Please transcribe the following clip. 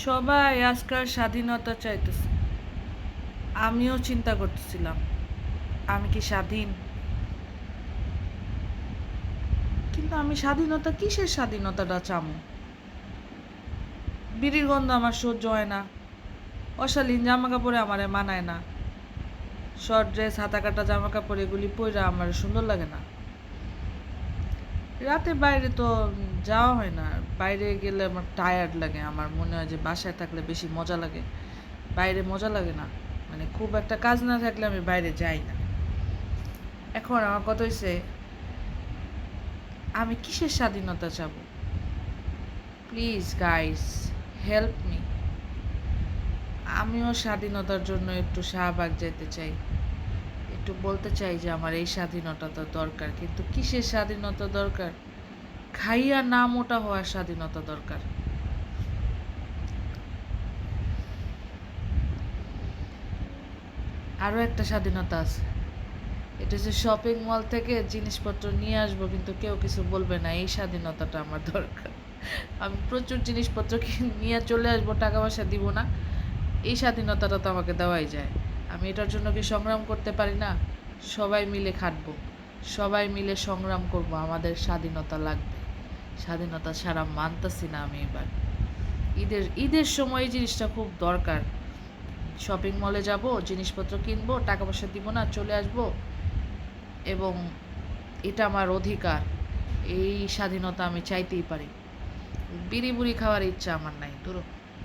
সবাই আজকাল স্বাধীনতা চাইতেছে। আমিও চিন্তা করতেছিলাম, আমি কি স্বাধীন? কিন্তু আমি স্বাধীনতা কিসের স্বাধীনতাটা চামু? বিড়ির গন্ধ আমার সহ্য হয় না, অশালীন জামা কাপড়ে আমারে মানায় না, শর্ট ড্রেস হাতা কাটা জামা কাপড় এগুলি পইরা আমার সুন্দর লাগে না। রাতে বাইরে তো যাওয়া হয় না। বাইরে গেলে আমার টায়ার্ড লাগে, আমার মনে হয় যে বাসায় থাকলে বেশি মজা লাগে, বাইরে মজা লাগে না। মানে খুব একটা কাজ না থাকলে আমি বাইরে যাই না। এখন আমার কথা হইছে, আমি কিসের স্বাধীনতা চাব? Please guys, help me. আমিও স্বাধীনতার জন্য একটু শাহবাগ যেতে চাই, একটু বলতে চাই যে আমার এই স্বাধীনতা দরকার। কিন্তু কিসের স্বাধীনতা দরকার? খাইয়া না মোটা হওয়ার স্বাধীনতা দরকার। আরও একটা স্বাধীনতা আছে, এটা হচ্ছে শপিং মল থেকে জিনিসপত্র নিয়ে আসবো কিন্তু কেউ কিছু বলবে না, এই স্বাধীনতাটা আমার দরকার। আমি প্রচুর জিনিসপত্র নিয়ে চলে আসবো, টাকা পয়সা দিব না, এই স্বাধীনতাটা তো আমাকে দেওয়াই যায়। আমি এটার জন্য কি সংগ্রাম করতে পারি না? সবাই মিলে খাটবো, সবাই মিলে সংগ্রাম করব, আমাদের স্বাধীনতা লাগবে। স্বাধীনতা ছাড়া মানতাছি না আমি এবার। ঈদের সময় এই জিনিসটা খুব দরকার। শপিং মলে যাব, জিনিসপত্র কিনবো, টাকা পয়সা দিব না, চলে আসবো, এবং এটা আমার অধিকার। এই স্বাধীনতা আমি চাইতেই পারি। বিড়ি বুড়ি খাওয়ার ইচ্ছা আমার নাই, ধরো।